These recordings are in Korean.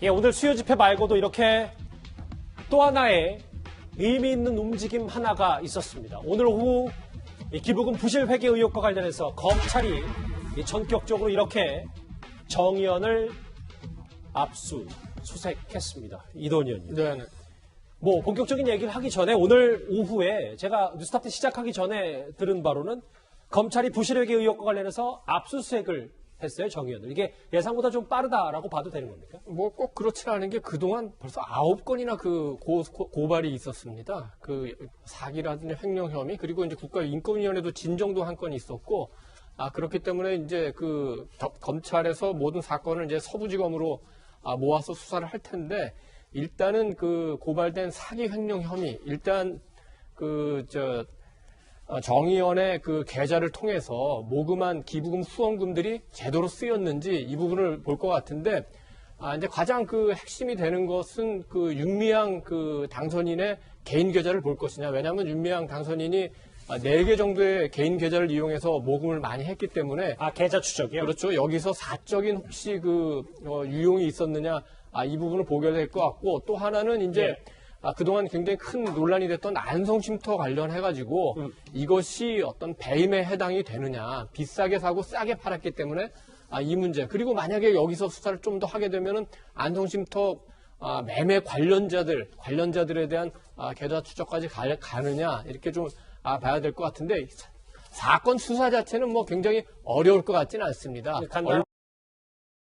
예, 오늘 수요 집회 말고도 이렇게 또 하나의 의미 있는 움직임 하나가 있었습니다. 오늘 오후 기부금 부실 회계 의혹과 관련해서 검찰이 전격적으로 이렇게 정의연을 압수수색했습니다. 이동희 의원님. 네. 뭐 본격적인 얘기를 하기 전에 오늘 오후에 제가 뉴스타트 시작하기 전에 들은 바로는 검찰이 부실회계 의혹과 관련해서 압수수색을 했어요, 정의연을. 이게 예상보다 좀 빠르다라고 봐도 되는 겁니까? 뭐 꼭 그렇지 않은 게 그동안 벌써 9건이나 그 고발이 있었습니다. 그 사기라든지 횡령 혐의, 그리고 이제 국가인권위원회도 진정도 한 건이 있었고, 그렇기 때문에 이제 그 검찰에서 모든 사건을 이제 서부지검으로 모아서 수사를 할 텐데, 일단은 그 고발된 사기 횡령 혐의, 일단 정의연의 그 계좌를 통해서 모금한 기부금 후원금들이 제대로 쓰였는지 이 부분을 볼 것 같은데, 이제 가장 그 핵심이 되는 것은 그 윤미향 그 당선인의 개인 계좌를 볼 것이냐. 왜냐하면 윤미향 당선인이 4개 정도의 개인 계좌를 이용해서 모금을 많이 했기 때문에. 계좌 추적이요? 그렇죠. 여기서 사적인 혹시 유용이 있었느냐. 이 부분을 보게 될 것 같고, 또 하나는 이제 그동안 굉장히 큰 논란이 됐던 안성쉼터 관련해가지고 이것이 어떤 배임에 해당이 되느냐. 비싸게 사고 싸게 팔았기 때문에 이 문제. 그리고 만약에 여기서 수사를 좀 더 하게 되면은 안성쉼터 매매 관련자들에 대한 계좌 추적까지 가느냐. 이렇게 좀 봐야 될 것 같은데, 사건 수사 자체는 뭐 굉장히 어려울 것 같지는 않습니다.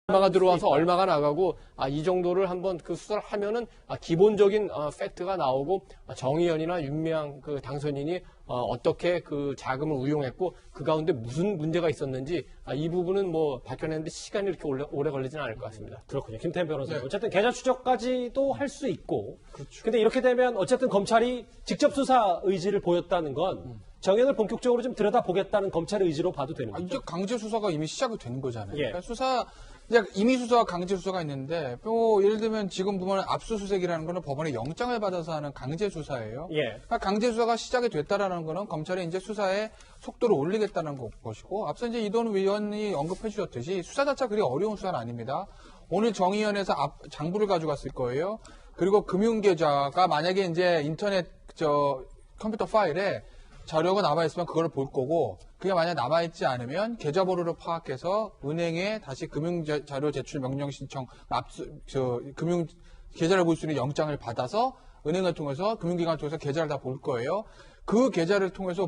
얼마가 들어와서 얼마가 나가고 이 정도를 한번 그 수사를 하면은 기본적인 팩트가 나오고, 정의연이나 윤미향 그 당선인이 어떻게 그 자금을 운용했고 그 가운데 무슨 문제가 있었는지 이 부분은 뭐 밝혀내는데 시간이 이렇게 오래 걸리지는 않을 것 같습니다. 그렇군요. 김태현 변호사님. 네. 어쨌든 계좌 추적까지도 할 수 있고. 그렇죠. 근데 이렇게 되면 어쨌든 검찰이 직접 수사 의지를 보였다는 건 정연을 본격적으로 좀 들여다보겠다는 검찰의 의지로 봐도 되는 거죠. 이제 강제 수사가 이미 시작이 된 거잖아요. 예. 그러니까 이제 임의 수사와 강제 수사가 있는데, 뭐 예를 들면 지금 보면 압수수색이라는 거는 법원에 영장을 받아서 하는 강제 수사예요. 예. 그러니까 강제 수사가 시작이 됐다라는 거는 검찰이 이제 수사의 속도를 올리겠다는 것이고, 앞서 이제 이동훈 위원이 언급해 주셨듯이 수사 자체가 그리 어려운 수사는 아닙니다. 오늘 정의연에서 장부를 가져갔을 거예요. 그리고 금융계좌가 만약에 이제 인터넷 컴퓨터 파일에 자료가 남아있으면 그걸 볼 거고, 그게 만약 남아있지 않으면 계좌번호를 파악해서 은행에 다시 금융자료 제출 명령 신청, 금융 계좌를 볼 수 있는 영장을 받아서 은행을 통해서, 금융기관을 통해서 계좌를 다 볼 거예요. 그 계좌를 통해서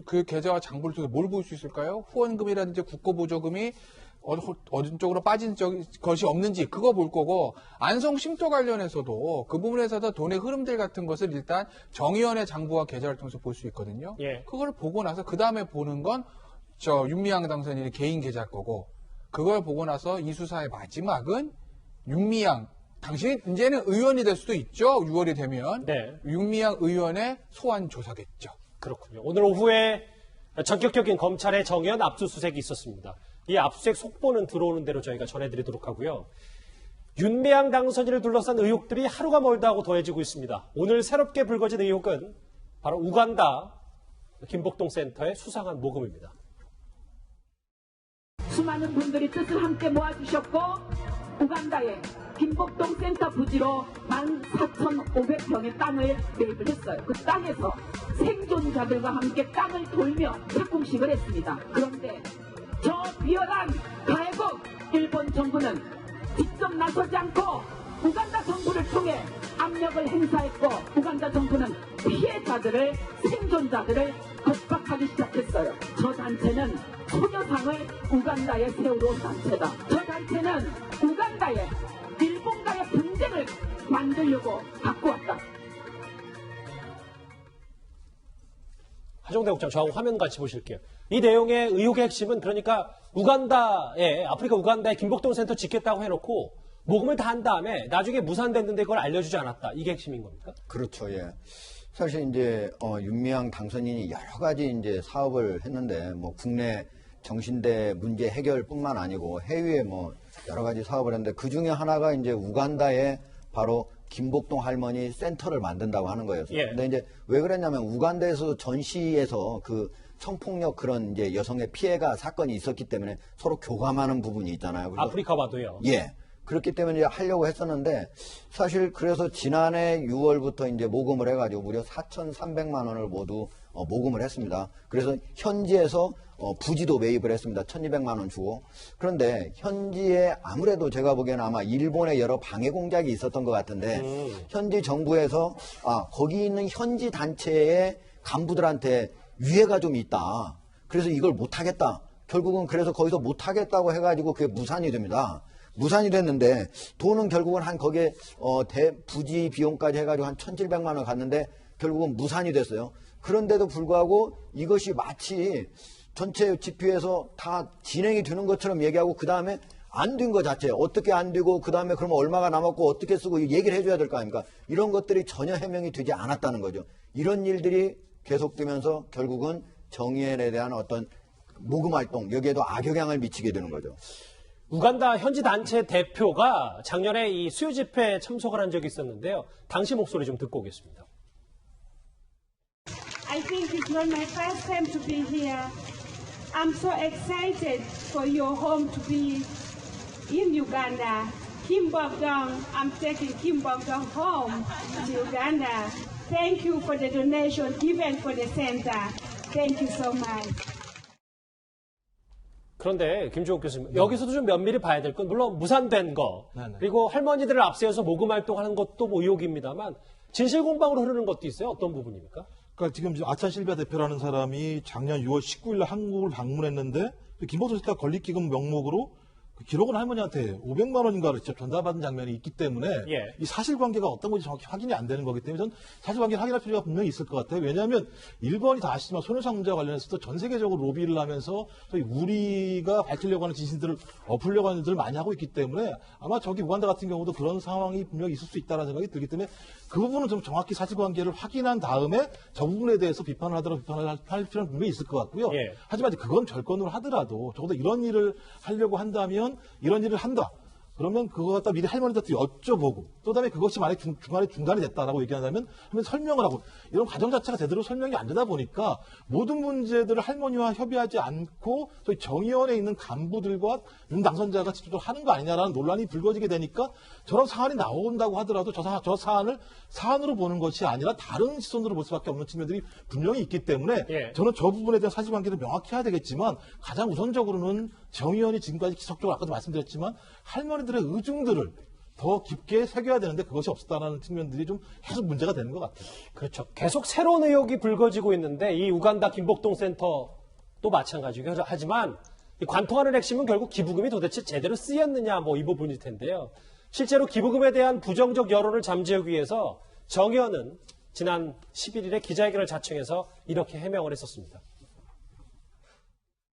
그 계좌와 장부를 통해서 뭘 볼 수 있을까요? 후원금이라든지 국고보조금이 어느 쪽으로 빠진 것이 없는지 그거 볼 거고, 안성쉼터 관련해서도 그 부분에서도 돈의 흐름들 같은 것을 일단 정의연의 장부와 계좌를 통해서 볼 수 있거든요. 예. 그걸 보고 나서 그 다음에 보는 건 윤미향 당선인의 개인 계좌 거고, 그걸 보고 나서 이 수사의 마지막은 윤미향 당신이 이제는 의원이 될 수도 있죠. 6월이 되면. 네. 윤미향 의원의 소환 조사겠죠. 그렇군요. 오늘 오후에 전격적인 검찰의 정의연 압수수색이 있었습니다. 이 압수수색 속보는 들어오는 대로 저희가 전해드리도록 하고요. 윤미향 당선인을 둘러싼 의혹들이 하루가 멀다 하고 더해지고 있습니다. 오늘 새롭게 불거진 의혹은 바로 우간다 김복동 센터의 수상한 모금입니다. 수많은 분들이 뜻을 함께 모아주셨고, 우간다의 김복동 센터 부지로 14,500평의 땅을 매입을 했어요. 그 땅에서 생존자들과 함께 땅을 돌며 착공식을 했습니다. 그런데 저 비열한 가해국 일본 정부는 직접 나서지 않고 우간다 정부를 통해 압력을 행사했고, 우간다 정부는 피해자들을, 생존자들을 겁박하기 시작했어요. 저 단체는 소녀상을 우간다에 세우러 단체다. 저 단체는 우간다에 일본과의 분쟁을 만들려고 갖고 왔다. 하정대 국장, 저하고 화면 같이 보실게요. 이 내용의 의혹의 핵심은 그러니까 아프리카 우간다에 김복동 센터 짓겠다고 해놓고 모금을 다 한 다음에 나중에 무산됐는데 그걸 알려주지 않았다. 이게 핵심인 겁니까? 그렇죠. 예. 사실 이제 윤미향 당선인이 여러 가지 이제 사업을 했는데, 뭐 국내 정신대 문제 해결뿐만 아니고 해외에 뭐 여러 가지 사업을 했는데, 그 중에 하나가 이제 우간다에 바로 김복동 할머니 센터를 만든다고 하는 거예요. 예. 근데 이제 왜 그랬냐면 우간다에서 전시에서 그 성폭력 그런 이제 여성의 피해가 사건이 있었기 때문에 서로 교감하는 부분이 있잖아요. 아프리카와도요. 예. 그렇기 때문에 이제 하려고 했었는데 사실 그래서 지난해 6월부터 이제 모금을 해가지고 무려 4,300만 원을 모두 모금을 했습니다. 그래서 현지에서 부지도 매입을 했습니다. 1,200만 원 주고. 그런데 현지에 아무래도 제가 보기에는 아마 일본의 여러 방해 공작이 있었던 것 같은데 현지 정부에서 거기 있는 현지 단체의 간부들한테 위해가 좀 있다. 그래서 이걸 못하겠다. 결국은 그래서 거기서 못하겠다고 해가지고 그게 무산이 됩니다. 무산이 됐는데 돈은 결국은 한 거기에 부지 비용까지 해가지고 한 1,700만 원 갔는데 결국은 무산이 됐어요. 그런데도 불구하고 이것이 마치 전체 집회에서 다 진행이 되는 것처럼 얘기하고 그 다음에 안 된 것 자체 어떻게 안 되고 그 다음에 그러면 얼마가 남았고 어떻게 쓰고 얘기를 해줘야 될 거 아닙니까? 이런 것들이 전혀 해명이 되지 않았다는 거죠. 이런 일들이 계속되면서 결국은 정의연에 대한 어떤 모금 활동 여기에도 악영향을 미치게 되는 거죠. 우간다 현지 단체 대표가 작년에 이 수요 집회에 참석을 한 적이 있었는데요. 당시 목소리 좀 듣고 오겠습니다. I think it's not my first time to be here. I'm so excited for your home to be in Uganda. Kim Bok-dong, I'm taking Kim Bok-dong home to Uganda. Thank you for the donation given for the center. Thank you so much. 그런데 김종욱 교수님, 여기서도 좀 면밀히 봐야 될 건 물론 무산된 거 네네. 그리고 할머니들을 앞세워서 모금 활동하는 것도 뭐 의혹입니다만 진실 공방으로 흐르는 것도 있어요. 어떤 부분입니까? 그러니까 지금 아찬 실비아 대표라는 사람이 작년 6월 19일 날 한국을 방문했는데 김복선 씨가 건립기금 명목으로 그 기록은 할머니한테 500만 원인가를 직접 전달받은 장면이 있기 때문에 예. 이 사실관계가 어떤 건지 정확히 확인이 안 되는 거기 때문에 저는 사실관계를 확인할 필요가 분명히 있을 것 같아요. 왜냐하면 일본이 다 아시지만 소녀상 문제와 관련해서도 전 세계적으로 로비를 하면서 저희 우리가 밝히려고 하는 진실들을 엎으려고 하는 일들을 많이 하고 있기 때문에 아마 저기 우간다 같은 경우도 그런 상황이 분명히 있을 수 있다는 생각이 들기 때문에 그 부분은 좀 정확히 사실관계를 확인한 다음에 저 부분에 대해서 비판을 하더라도 비판을 할 필요는 분명히 있을 것 같고요. 예. 하지만 그건 별건으로 하더라도 적어도 이런 일을 하려고 한다면 이런 일을 한다. 그러면 그거 갖다 미리 할머니한테 여쭤보고 또 다음에 그것이 만약에 중간이 됐다라고 얘기한다면 그러면 설명을 하고 이런 과정 자체가 제대로 설명이 안 되다 보니까 모든 문제들을 할머니와 협의하지 않고 저희 정의원에 있는 간부들과 윤 당선자가 직접적으로 하는 거 아니냐라는 논란이 불거지게 되니까 저런 사안이 나온다고 하더라도 저 사안을 사안으로 보는 것이 아니라 다른 시선으로 볼 수밖에 없는 측면들이 분명히 있기 때문에 예. 저는 저 부분에 대한 사실관계를 명확히 해야 되겠지만 가장 우선적으로는 정의원이 지금까지 지속적으로 아까도 말씀드렸지만 할머니들의 의중들을 더 깊게 새겨야 되는데 그것이 없었다는 측면들이 좀 계속 문제가 되는 것 같아요. 그렇죠. 계속 새로운 의혹이 불거지고 있는데 이 우간다 김복동 센터도 마찬가지고 하지만 이 관통하는 핵심은 결국 기부금이 도대체 제대로 쓰였느냐 뭐 이 부분일 텐데요. 실제로 기부금에 대한 부정적 여론을 잠재우기 위해서 정의원은 지난 11일에 기자회견을 자청해서 이렇게 해명을 했었습니다.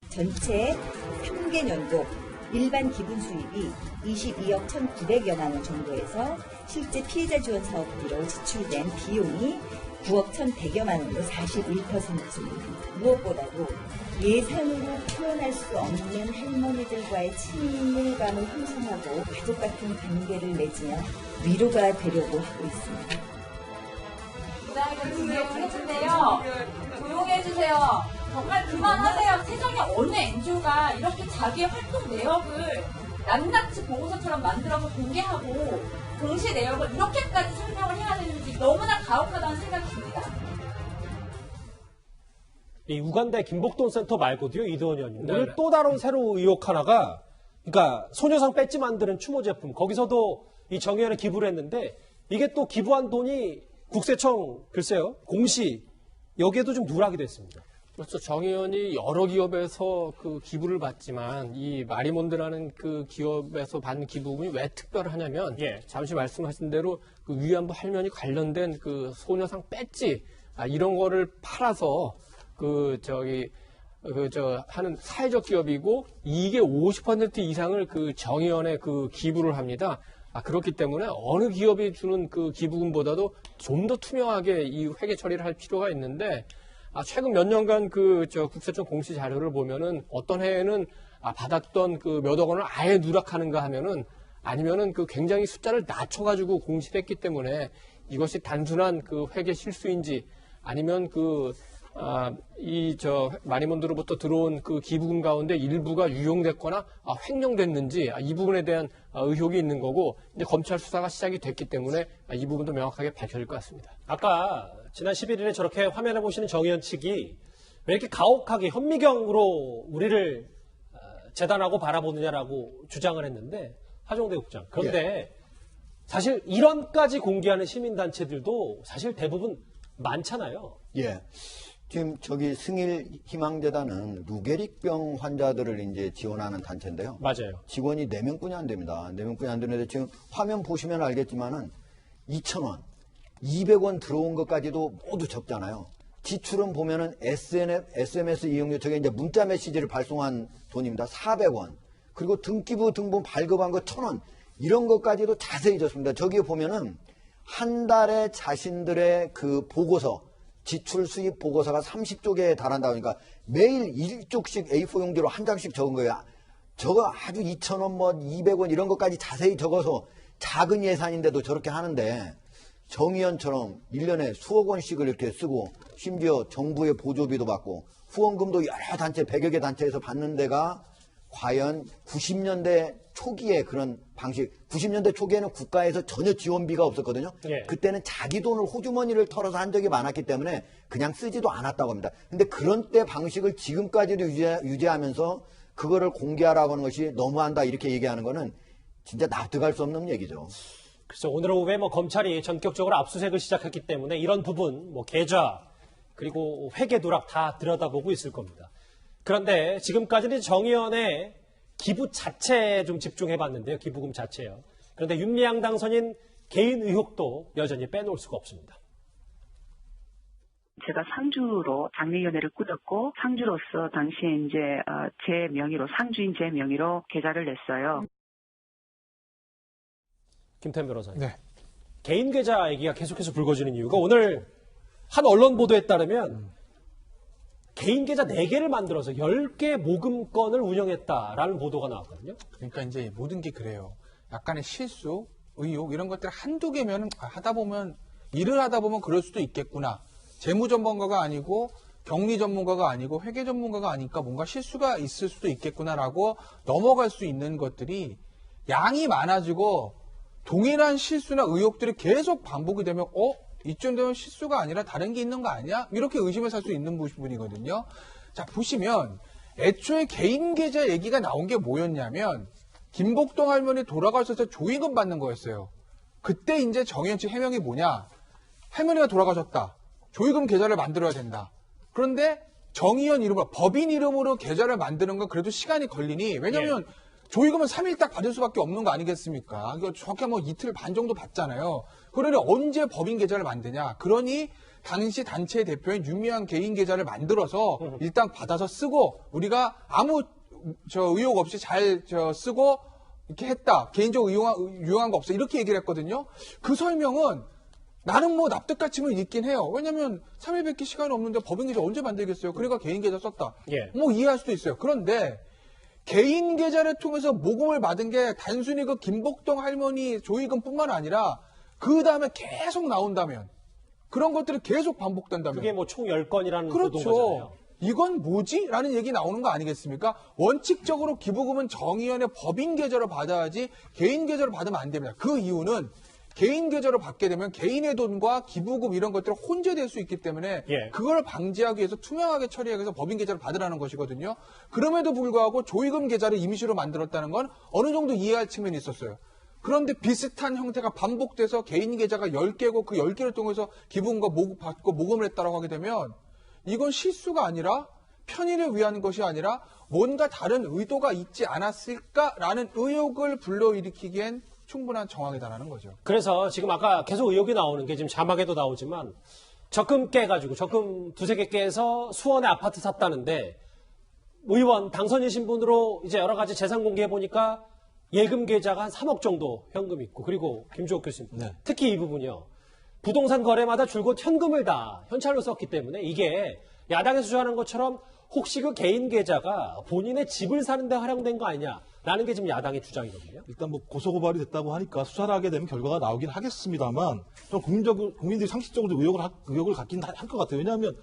전체 3개 연도 일반 기분 수입이 22억 1,900여만 원 정도에서 실제 피해자 지원 사업비로 지출된 비용이 9억 1,100여만 원으로 41%. 무엇보다도 예산으로 표현할 수 없는 할머니들과의 친밀감을 형성하고 가족 같은 관계를 맺으며 위로가 되려고 하고 있습니다. 조용해주세요. 조용해주세요. 정말 그만하세요. 세상에 어느 NGO가 이렇게 자기의 활동 내역을 낱낱이 보고서처럼 만들어서 공개하고 동시에 내역을 이렇게까지 설명을 해야 되는지 너무나 가혹하다는 생각이 듭니다. 이 우간다의 김복동 센터 말고도요, 이도원 의원님. 네네. 오늘 또 다른 새로운 의혹 하나가, 그러니까 소녀상 배지 만드는 추모 제품, 거기서도 이 정의원에 기부를 했는데, 이게 또 기부한 돈이 국세청, 글쎄요, 공시, 여기에도 좀 누락이 됐습니다. 그렇죠. 정의원이 여러 기업에서 그 기부를 받지만 이 마리몬드라는 그 기업에서 받는 기부금이 왜 특별하냐면 예. 잠시 말씀하신 대로 그 위안부 할머니 관련된 그 소녀상 배지 이런 거를 팔아서 하는 사회적 기업이고 이게 50% 이상을 그 정의원에 그 기부를 합니다. 그렇기 때문에 어느 기업이 주는 그 기부금보다도 좀 더 투명하게 이 회계 처리를 할 필요가 있는데 최근 몇 년간 국세청 공시 자료를 보면은 어떤 해에는 받았던 그 몇억 원을 아예 누락하는가 하면은 아니면은 그 굉장히 숫자를 낮춰가지고 공시를 했기 때문에 이것이 단순한 그 회계 실수인지 아니면 마니몬드로부터 들어온 그 기부금 가운데 일부가 유용됐거나 횡령됐는지 이 부분에 대한 의혹이 있는 거고 이제 검찰 수사가 시작이 됐기 때문에 이 부분도 명확하게 밝혀질 것 같습니다. 아까 지난 11일에 저렇게 화면에 보시는 정의연 측이 왜 이렇게 가혹하게 현미경으로 우리를 재단하고 바라보느냐라고 주장을 했는데 하정대 국장. 그런데 사실 1원까지 공개하는 시민단체들도 사실 대부분 많잖아요. 예. 지금 저기 승일 희망재단은 루게릭병 환자들을 이제 지원하는 단체인데요. 맞아요. 직원이 4명뿐이 안 됩니다. 4명뿐이 안 되는데 지금 화면 보시면 알겠지만은 2,000원, 200원 들어온 것까지도 모두 적잖아요. 지출은 보면은 SMS 이용료, 저게 이제 문자 메시지를 발송한 돈입니다. 400원. 그리고 등기부 등본 발급한 거 1,000원. 이런 것까지도 자세히 줬습니다. 저기에 보면은 한 달에 자신들의 그 보고서, 지출 수입 보고서가 30쪽에 달한다 보니까 매일 1쪽씩 A4 용지로 한 장씩 적은 거예요. 저거 아주 2,000원, 뭐 200원 이런 것까지 자세히 적어서 작은 예산인데도 저렇게 하는데 정의연처럼 1년에 수억 원씩을 이렇게 쓰고 심지어 정부의 보조비도 받고 후원금도 여러 단체, 100여 개 단체에서 받는 데가 과연 90년대 초기에 그런 방식, 90년대 초기에는 국가에서 전혀 지원비가 없었거든요. 예. 그때는 자기 돈을 호주머니를 털어서 한 적이 많았기 때문에 그냥 쓰지도 않았다고 합니다. 근데 그런 때 방식을 지금까지도 유지하면서 그거를 공개하라고 하는 것이 너무한다 이렇게 얘기하는 거는 진짜 납득할 수 없는 얘기죠. 그래서 오늘 오후에 검찰이 전격적으로 압수수색을 시작했기 때문에 이런 부분, 계좌, 그리고 회계 누락 다 들여다보고 있을 겁니다. 그런데 지금까지는 정의연의 기부 자체에 좀 집중해봤는데요. 기부금 자체요. 그런데 윤미향 당선인 개인 의혹도 여전히 빼놓을 수가 없습니다. 제가 상주로 장례위원회를 꾸렸고 상주로서 당시에 이제 제 명의로 상주인 제 명의로 계좌를 냈어요. 김태현 변호사님. 네. 개인 계좌 얘기가 계속해서 불거지는 이유가 오늘 한 언론 보도에 따르면 개인 계좌 4개를 만들어서 10개 모금건을 운영했다라는 보도가 나왔거든요. 그러니까 이제 모든 게 그래요. 약간의 실수, 의혹 이런 것들 한두 개면 일을 하다 보면 그럴 수도 있겠구나. 재무 전문가가 아니고 격리 전문가가 아니고 회계 전문가가 아니까 뭔가 실수가 있을 수도 있겠구나라고 넘어갈 수 있는 것들이 양이 많아지고 동일한 실수나 의혹들이 계속 반복이 되면 이쯤 되면 실수가 아니라 다른 게 있는 거 아니야? 이렇게 의심을 살 수 있는 부분이거든요. 자, 보시면 애초에 개인 계좌 얘기가 나온 게 뭐였냐면 김복동 할머니 돌아가셔서 조의금 받는 거였어요. 그때 이제 정의연 측 해명이 뭐냐? 할머니가 돌아가셨다. 조의금 계좌를 만들어야 된다. 그런데 정의연 이름으로, 법인 이름으로 계좌를 만드는 건 그래도 시간이 걸리니, 왜냐면 조의금은 3일 딱 받을 수밖에 없는 거 아니겠습니까? 이거 정확히 이틀 반 정도 받잖아요. 그러니 언제 법인 계좌를 만드냐? 그러니 당시 단체 대표인 윤미향 개인 계좌를 만들어서 일단 받아서 쓰고 우리가 아무 의혹 없이 잘 쓰고 이렇게 했다. 개인적으로 유용한 거 없어. 이렇게 얘기를 했거든요. 그 설명은 나는 납득가치는 있긴 해요. 왜냐면 3일밖에 시간이 없는데 법인 계좌 언제 만들겠어요? 그러니까 개인 계좌 썼다. 이해할 수도 있어요. 그런데 개인 계좌를 통해서 모금을 받은 게 단순히 그 김복동 할머니 조의금뿐만 아니라 그 다음에 계속 나온다면, 그런 것들이 계속 반복된다면, 그게 총 10건이라는 그렇죠. 보도인 거잖아요. 이건 뭐지? 라는 얘기 나오는 거 아니겠습니까? 원칙적으로 기부금은 정의연의 법인 계좌로 받아야지 개인 계좌로 받으면 안 됩니다. 그 이유는 개인 계좌로 받게 되면 개인의 돈과 기부금 이런 것들이 혼재될 수 있기 때문에 그걸 방지하기 위해서 투명하게 처리하기 위해서 법인 계좌를 받으라는 것이거든요. 그럼에도 불구하고 조의금 계좌를 임시로 만들었다는 건 어느 정도 이해할 측면이 있었어요. 그런데 비슷한 형태가 반복돼서 개인 계좌가 10개고 그 10개를 통해서 기부금과 받고 모금을 했다고 하게 되면 이건 실수가 아니라 편의를 위한 것이 아니라 뭔가 다른 의도가 있지 않았을까라는 의혹을 불러일으키기엔 충분한 정황에 달하는 거죠. 그래서 지금 아까 계속 의혹이 나오는 게 지금 자막에도 나오지만 적금 깨가지고 적금 2-3개 깨서 수원에 아파트 샀다는데 의원 당선인 신분으로 이제 여러 가지 재산 공개해 보니까 예금 계좌가 한 3억 정도 현금 있고, 그리고 김주옥 교수님 특히 이 부분이요. 부동산 거래마다 줄곧 현금을 다 현찰로 썼기 때문에 이게 야당에서 주장하는 것처럼 혹시 그 개인 계좌가 본인의 집을 사는 데 활용된 거 아니냐라는 게 지금 야당의 주장이거든요. 일단 고소고발이 됐다고 하니까 수사를 하게 되면 결과가 나오긴 하겠습니다만 좀 국민들이 상식적으로 의혹을 갖긴 할 것 같아요. 왜냐하면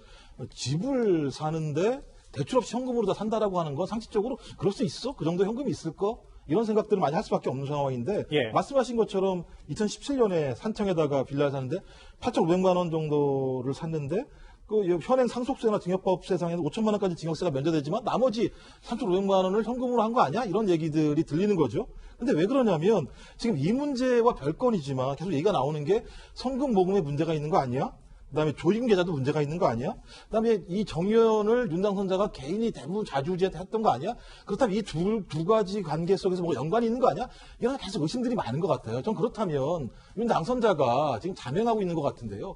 집을 사는데 대출 없이 현금으로 다 산다라고 하는 건 상식적으로 그럴 수 있어? 그 정도 현금이 있을까? 이런 생각들을 많이 할 수밖에 없는 상황인데 예. 말씀하신 것처럼 2017년에 산청에다가 빌라를 샀는데 8,500만 원 정도를 샀는데 그 현행 상속세나 증여법세상에는 5천만 원까지 증여세가 면제되지만 나머지 3,500만 원을 현금으로 한 거 아니야? 이런 얘기들이 들리는 거죠. 근데 왜 그러냐면 지금 이 문제와 별건이지만 계속 얘기가 나오는 게 성금 모금에 문제가 있는 거 아니야? 그다음에 조임 계좌도 문제가 있는 거 아니야? 그다음에 이 정의원을 윤 당선자가 개인이 대부분 자주지했던 거 아니야? 그렇다면 이 두 가지 관계 속에서 뭐가 연관이 있는 거 아니야? 이런 계속 의심들이 많은 것 같아요. 전 그렇다면 윤 당선자가 지금 자명하고 있는 것 같은데요.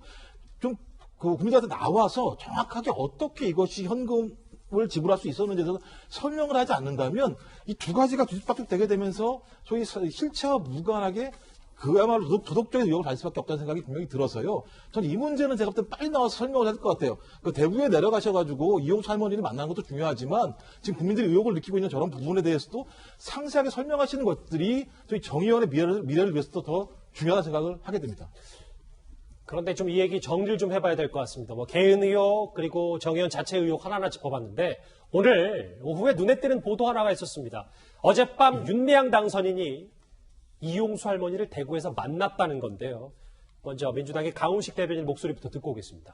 좀 그 국민들한테 나와서 정확하게 어떻게 이것이 현금을 지불할 수 있었는지에 대해서 설명을 하지 않는다면 이 두 가지가 뒤집박죽 되게 되면서 소위 실체와 무관하게 그야말로 도덕적인 의혹을 달 수밖에 없다는 생각이 분명히 들어서요. 저는 이 문제는 제가 볼 때 빨리 나와서 설명을 해야 될 것 같아요. 그 대구에 내려가셔가지고 이용수 할머니를 만나는 것도 중요하지만 지금 국민들이 의혹을 느끼고 있는 저런 부분에 대해서도 상세하게 설명하시는 것들이 저희 정의원의 미래를 위해서도 더 중요하다는 생각을 하게 됩니다. 그런데 좀 이 얘기 정리를 좀 해봐야 될 것 같습니다. 뭐 개인 의혹 그리고 정의원 자체 의혹 하나하나 짚어봤는데 오늘 오후에 눈에 띄는 보도 하나가 있었습니다. 어젯밤 윤미향 당선인이 이용수 할머니를 대구에서 만났다는 건데요. 먼저 민주당의 강훈식 대변인 목소리부터 듣고 오겠습니다.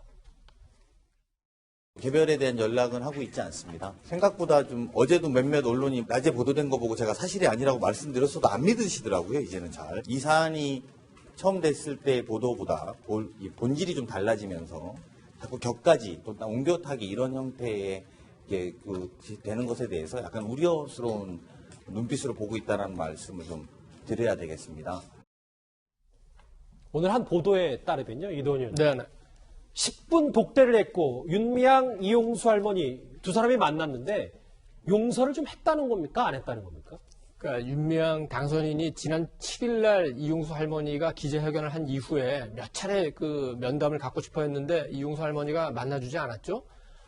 개별에 대한 연락은 하고 있지 않습니다. 생각보다 좀 어제도 몇몇 언론이 낮에 보도된 거 보고 제가 사실이 아니라고 말씀드렸어도 안 믿으시더라고요. 이제는 잘. 이 사안이 처음 됐을 때 보도보다 본질이 좀 달라지면서 자꾸 격가지 또 옮겨타기 이런 형태의 되는 것에 대해서 약간 우려스러운 눈빛으로 보고 있다는 말씀을 좀 드려야 되겠습니다. 오늘 한 보도에 따르면요, 이동윤. 네. 10분 독대를 했고 윤미향, 이용수 할머니 두 사람이 만났는데 용서를 좀 했다는 겁니까? 안 했다는 겁니까? 그러니까 윤미향 당선인이 지난 7일 날 이용수 할머니가 기자회견을 한 이후에 몇 차례 그 면담을 갖고 싶어 했는데 이용수 할머니가 만나주지 않았죠.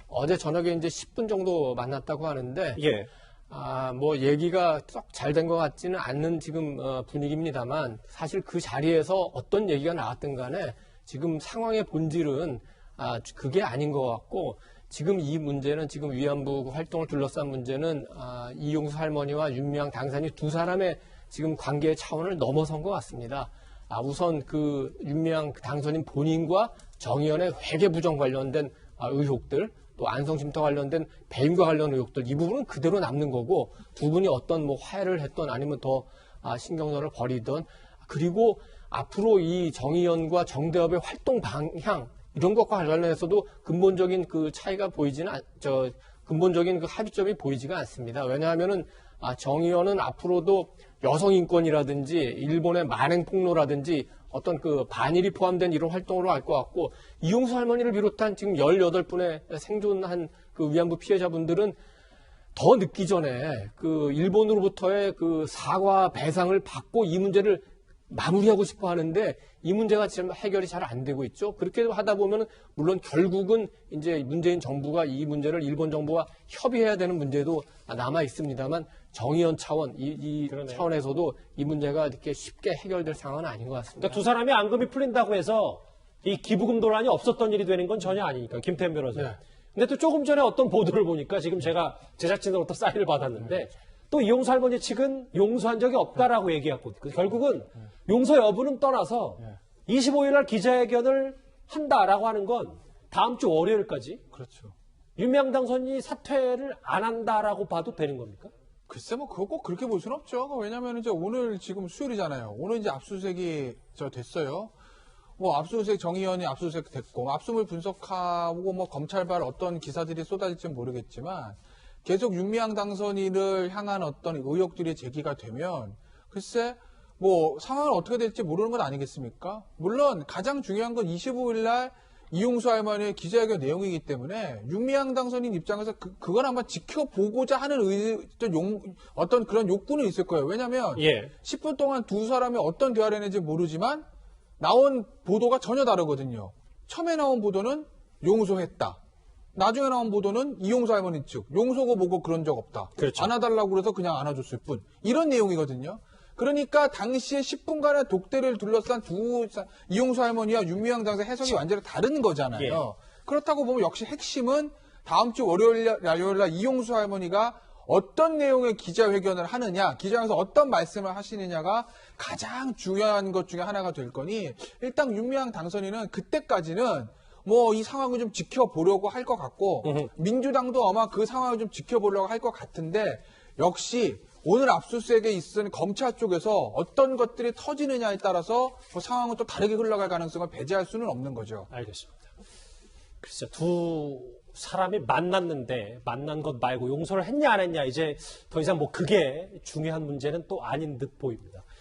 어제 저녁에 이제 10분 정도 만났다고 하는데 예. 뭐 얘기가 썩 잘 된 것 같지는 않는 지금 분위기입니다만 사실 그 자리에서 어떤 얘기가 나왔든 간에 지금 상황의 본질은 그게 아닌 것 같고 지금 이 문제는 지금 위안부 활동을 둘러싼 문제는 이용수 할머니와 윤미향 당선인 두 사람의 지금 관계의 차원을 넘어선 것 같습니다. 우선 그 윤미향 당선인 본인과 정의연의 회계 부정 관련된 의혹들 또 안성쉼터 관련된 배임과 관련 의혹들 이 부분은 그대로 남는 거고 두 분이 어떤 뭐 화해를 했던 아니면 더 신경전을 벌이던 그리고 앞으로 이 정의연과 정대협의 활동 방향 이런 것과 관련해서도 근본적인 그 차이가 보이지는 근본적인 그 합의점이 보이지가 않습니다. 왜냐하면은 정의연은 앞으로도 여성 인권이라든지 일본의 만행 폭로라든지 어떤 그 반일이 포함된 이런 활동으로 할 것 같고 이용수 할머니를 비롯한 지금 18분의 생존한 그 위안부 피해자분들은 더 늦기 전에 그 일본으로부터의 그 사과 배상을 받고 이 문제를 마무리하고 싶어 하는데 이 문제가 지금 해결이 잘 안 되고 있죠. 그렇게 하다 보면 물론 결국은 이제 문재인 정부가 이 문제를 일본 정부와 협의해야 되는 문제도 남아 있습니다만 정의연 차원 이 차원에서도 이 문제가 이렇게 쉽게 해결될 상황은 아닌 것 같습니다. 그러니까 두 사람이 앙금이 풀린다고 해서 이 기부금 논란이 없었던 일이 되는 건 전혀 아니니까 김태현 변호사. 네. 근데 또 조금 전에 어떤 보도를 보니까 지금 제가 제작진으로부터 사인을 받았는데 또 이용수 할머니 측은 용서한 적이 없다라고 얘기했고 결국은 용서 여부는 떠나서 25일 날 기자회견을 한다라고 하는 건 다음 주 월요일까지 그렇죠. 윤미향 당선인이 사퇴를 안 한다라고 봐도 되는 겁니까? 글쎄 뭐 그거 꼭 그렇게 볼 수는 없죠. 왜냐면 이제 오늘 지금 수요일이잖아요. 오늘 이제 압수수색이 됐어요. 뭐 압수수색 정의연이 압수수색 됐고 압수물 분석하고 뭐 검찰발 어떤 기사들이 쏟아질지는 모르겠지만 계속 윤미향 당선인을 향한 어떤 의혹들이 제기가 되면 글쎄 뭐 상황은 어떻게 될지 모르는 건 아니겠습니까? 물론 가장 중요한 건 25일 날 이용수 할머니의 기자회견 내용이기 때문에 윤미향 당선인 입장에서 그건 아마 지켜보고자 하는 어떤 그런 욕구는 있을 거예요. 왜냐하면 10분 동안 두 사람이 어떤 대화를 했는지 모르지만 나온 보도가 전혀 다르거든요. 처음에 나온 보도는 용서했다. 나중에 나온 보도는 이용수 할머니 측 용서고 뭐고 그런 적 없다. 그렇죠. 안아달라고 그래서 그냥 안아줬을 뿐. 이런 내용이거든요. 그러니까 당시에 10분간의 독대를 둘러싼 이용수 할머니와 윤미향 당선인 해석이 완전히 다른 거잖아요. 그렇다고 보면 역시 핵심은 다음 주 월요일 날 이용수 할머니가 어떤 내용의 기자회견을 하느냐, 기자회견에서 어떤 말씀을 하시느냐가 가장 중요한 것 중에 하나가 될 거니 일단 윤미향 당선인은 그때까지는 뭐 이 상황을 좀 지켜보려고 할 것 같고 민주당도 아마 그 상황을 좀 지켜보려고 할 것 같은데 역시 오늘 압수수색에 있은 검찰 쪽에서 어떤 것들이 터지느냐에 따라서 그 상황은 또 다르게 흘러갈 가능성을 배제할 수는 없는 거죠. 알겠습니다. 글쎄 두 사람이 만났는데 만난 것 말고 용서를 했냐 안 했냐 이제 더 이상 뭐 그게 중요한 문제는 또 아닌 듯 보입니다.